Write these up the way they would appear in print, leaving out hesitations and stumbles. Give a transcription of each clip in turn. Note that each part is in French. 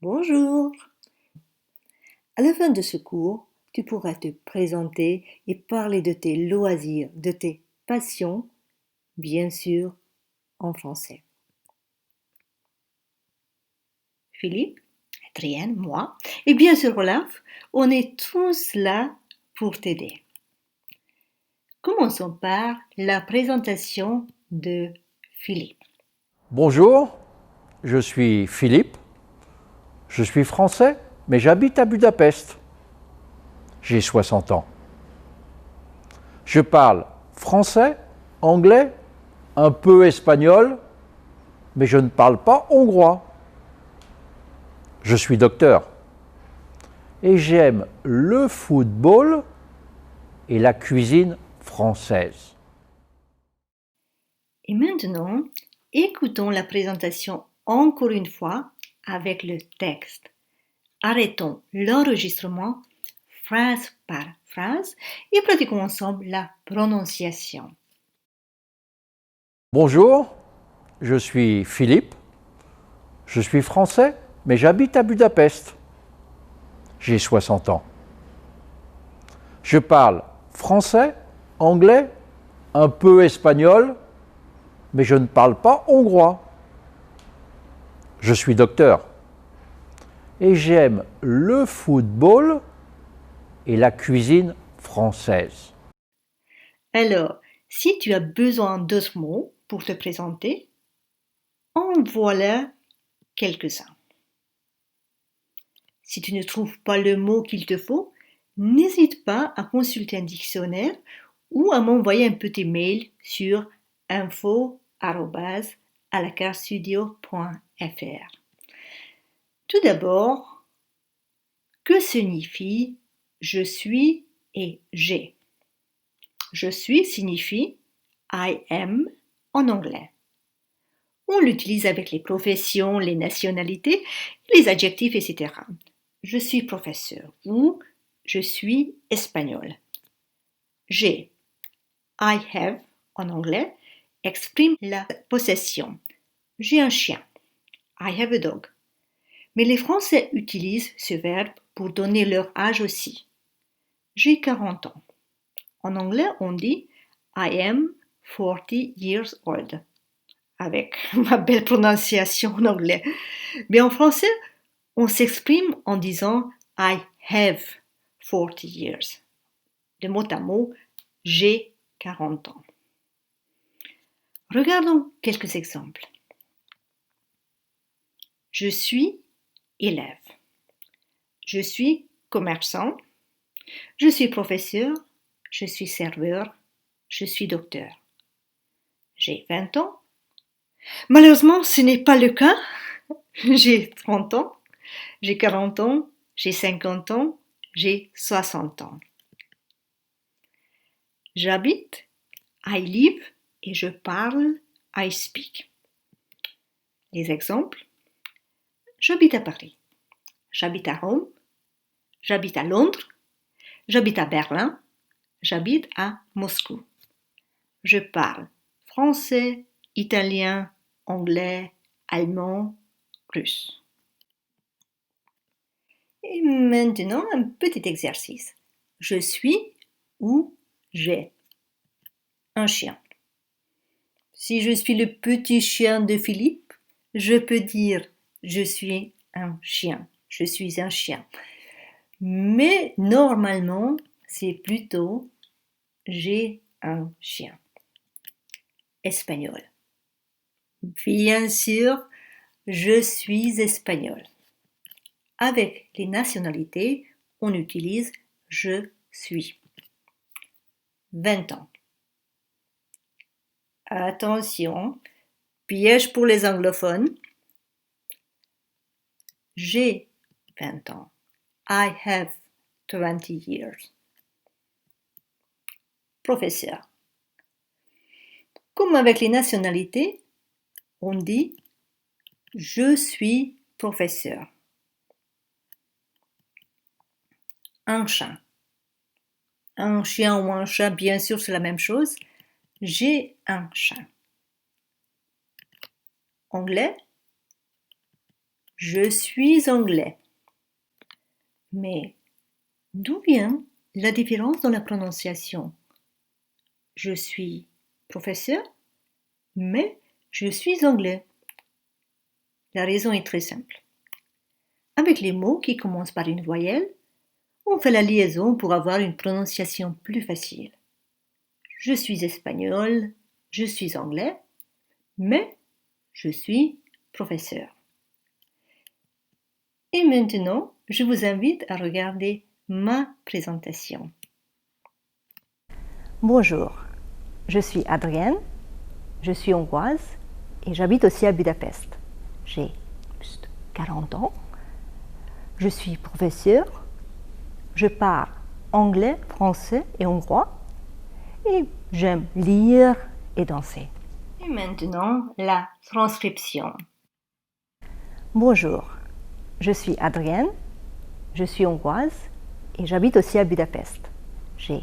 Bonjour. À la fin de ce cours, tu pourras te présenter et parler de tes loisirs, de tes passions, bien sûr en français. Philippe, Adrienne, moi et bien sûr Olaf, on est tous là pour t'aider. Commençons par la présentation de Philippe. Bonjour, je suis Philippe, je suis français, mais j'habite à Budapest. J'ai 60 ans. Je parle français, anglais, un peu espagnol, mais je ne parle pas hongrois. Je suis docteur et j'aime le football et la cuisine française. Et maintenant, écoutons la présentation encore une fois avec le texte. Arrêtons l'enregistrement phrase par phrase et pratiquons ensemble la prononciation. Bonjour, je suis Philippe, je suis français, mais j'habite à Budapest. J'ai 60 ans. Je parle français, anglais, un peu espagnol, mais je ne parle pas hongrois. Je suis docteur et j'aime le football et la cuisine française. Alors, si tu as besoin d'autres mots pour te présenter, en voilà quelques-uns. Si tu ne trouves pas le mot qu'il te faut, n'hésite pas à consulter un dictionnaire ou à m'envoyer un petit mail sur info@alacarstudio.fr. Tout d'abord, que signifie je suis et j'ai? Je suis signifie I am en anglais. On l'utilise avec les professions, les nationalités, les adjectifs, etc. Je suis professeur ou je suis espagnol. J'ai, I have en anglais, exprime la possession. J'ai un chien. I have a dog. Mais les Français utilisent ce verbe pour donner leur âge aussi. J'ai 40 ans. En anglais, on dit I am 40 years old. Avec ma belle prononciation en anglais. Mais en français, on s'exprime en disant I have 40 years. De mot à mot, j'ai 40 ans. Regardons quelques exemples. Je suis élève. Je suis commerçant. Je suis professeur. Je suis serveur. Je suis docteur. J'ai 20 ans. Malheureusement, ce n'est pas le cas. J'ai 30 ans. J'ai 40 ans. J'ai 50 ans. J'ai 60 ans. J'habite, I live, et je parle, I speak. Les exemples. J'habite à Paris. J'habite à Rome. J'habite à Londres. J'habite à Berlin. J'habite à Moscou. Je parle français, italien, anglais, allemand, russe. Et maintenant, un petit exercice. Je suis ou j'ai un chien. Si je suis le petit chien de Philippe, je peux dire je suis un chien. Je suis un chien. Mais normalement, c'est plutôt j'ai un chien. Espagnol. Bien sûr, je suis espagnol. Avec les nationalités, on utilise je suis. 20 ans. Attention, piège pour les anglophones. J'ai 20 ans. I have 20 years. Professeur. Comme avec les nationalités, on dit je suis professeur. Un chat. Un chien ou un chat, bien sûr, c'est la même chose. J'ai un chat. Anglais. Je suis anglais. Mais d'où vient la différence dans la prononciation? Je suis professeur, mais je suis anglais. La raison est très simple. Avec les mots qui commencent par une voyelle, on fait la liaison pour avoir une prononciation plus facile. Je suis espagnol, je suis anglais, mais je suis professeur. Et maintenant, je vous invite à regarder ma présentation. Bonjour, je suis Adrienne, je suis hongroise et j'habite aussi à Budapest. J'ai 40 ans, je suis professeur, je parle anglais, français et hongrois et j'aime lire et danser. Et maintenant, la transcription. Bonjour, je suis Adrienne, je suis hongroise et j'habite aussi à Budapest. J'ai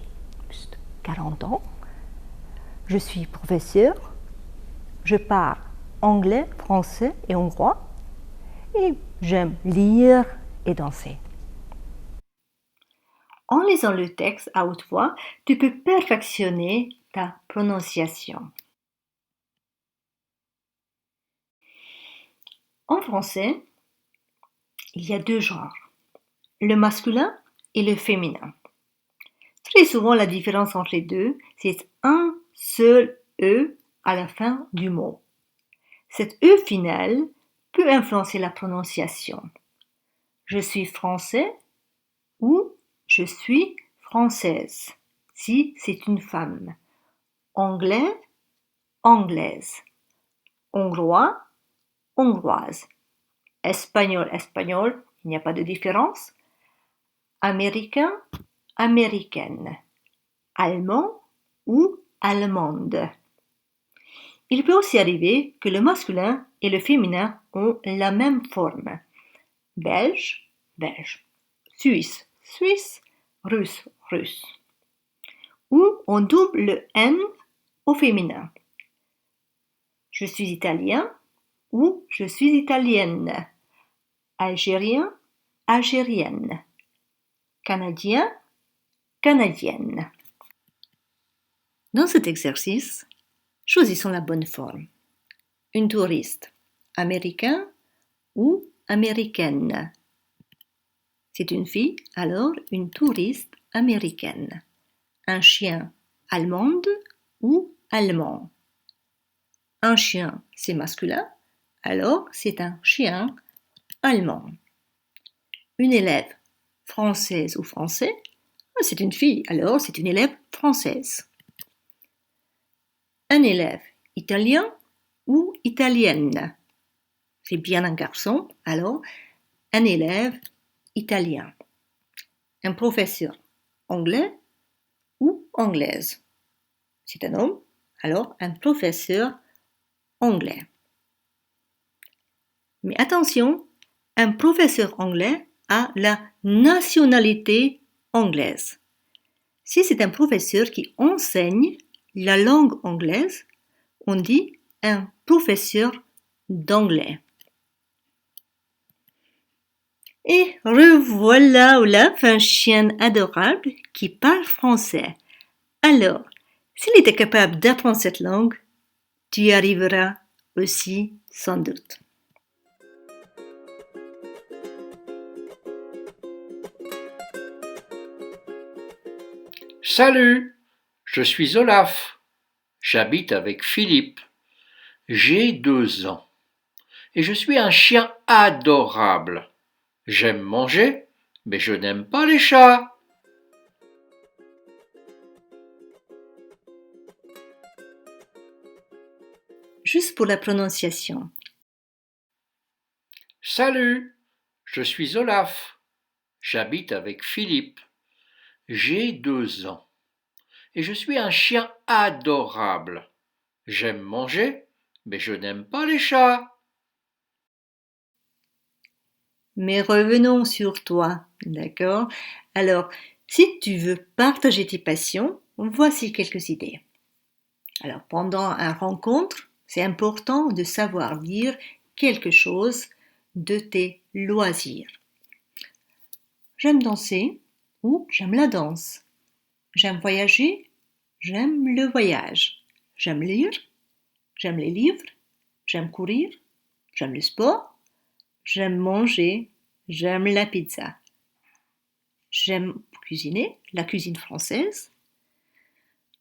40 ans, je suis professeur, je parle anglais, français et hongrois et j'aime lire et danser. En lisant le texte à haute voix, tu peux perfectionner ta prononciation. En français, il y a deux genres, le masculin et le féminin. Très souvent, la différence entre les deux, c'est un seul E à la fin du mot. Cet E final peut influencer la prononciation. Je suis français ou je suis française, si c'est une femme. Anglais, anglaise. Hongrois, hongroise. Espagnol, espagnol, il n'y a pas de différence. Américain, américaine. Allemand ou allemande. Il peut aussi arriver que le masculin et le féminin ont la même forme. Belge, belge. Suisse, suisse. Russe, russe. Ou on double le N au féminin. Je suis italien ou je suis italienne. Algérien, algérienne. Canadien, canadienne. Dans cet exercice, choisissons la bonne forme. Une touriste, américain ou américaine. C'est une fille, alors une touriste américaine. Un chien, allemande ou allemand. Un chien, c'est masculin, alors c'est un chien allemand. Une élève, française ou français, c'est une fille, alors c'est une élève française. Un élève, italien ou italienne. C'est bien un garçon, alors un élève italien. Un professeur, anglais ou anglaise. C'est un homme, alors un professeur anglais. Mais attention, un professeur anglais a la nationalité anglaise. Si c'est un professeur qui enseigne la langue anglaise, on dit un professeur d'anglais. Et revoilà Olaf, un chien adorable qui parle français. Alors, s'il était capable d'apprendre cette langue, tu y arriveras aussi sans doute. Salut, je suis Olaf. J'habite avec Philippe. J'ai 2 ans. Et je suis un chien adorable. J'aime manger, mais je n'aime pas les chats. Juste pour la prononciation. Salut, je suis Olaf. J'habite avec Philippe. J'ai 2 ans. Et je suis un chien adorable. J'aime manger, mais je n'aime pas les chats. Mais revenons sur toi, d'accord? Alors, si tu veux partager tes passions, voici quelques idées. Alors, pendant une rencontre, c'est important de savoir dire quelque chose de tes loisirs. J'aime danser ou j'aime la danse. J'aime voyager, j'aime le voyage. J'aime lire, j'aime les livres, j'aime courir, j'aime le sport, j'aime manger, j'aime la pizza. J'aime cuisiner, la cuisine française,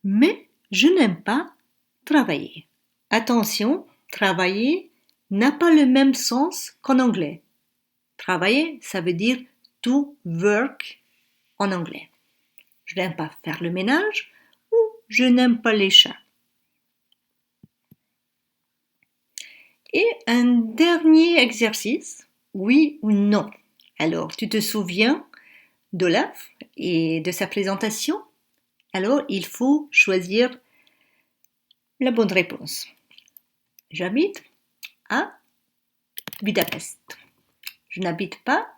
mais je n'aime pas travailler. Attention, travailler n'a pas le même sens qu'en anglais. Travailler, ça veut dire to work en anglais. Je n'aime pas faire le ménage ou je n'aime pas les chats. Et un dernier exercice, oui ou non. Alors, tu te souviens d'Olaf et de sa présentation? Alors, il faut choisir la bonne réponse. J'habite à Budapest. Je n'habite pas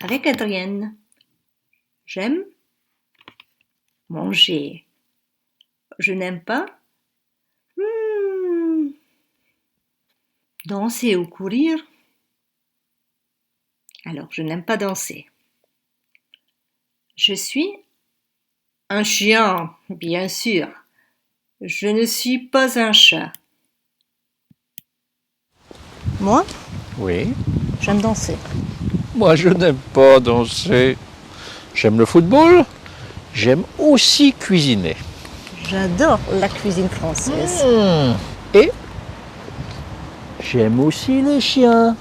avec Adrienne. J'aime manger. Je n'aime pas danser ou courir. Alors, je n'aime pas danser. Je suis un chien, bien sûr. Je ne suis pas un chat. Moi, Oui. j'aime danser. Moi, je n'aime pas danser. J'aime le football. J'aime aussi cuisiner. J'adore la cuisine française. Et j'aime aussi les chiens.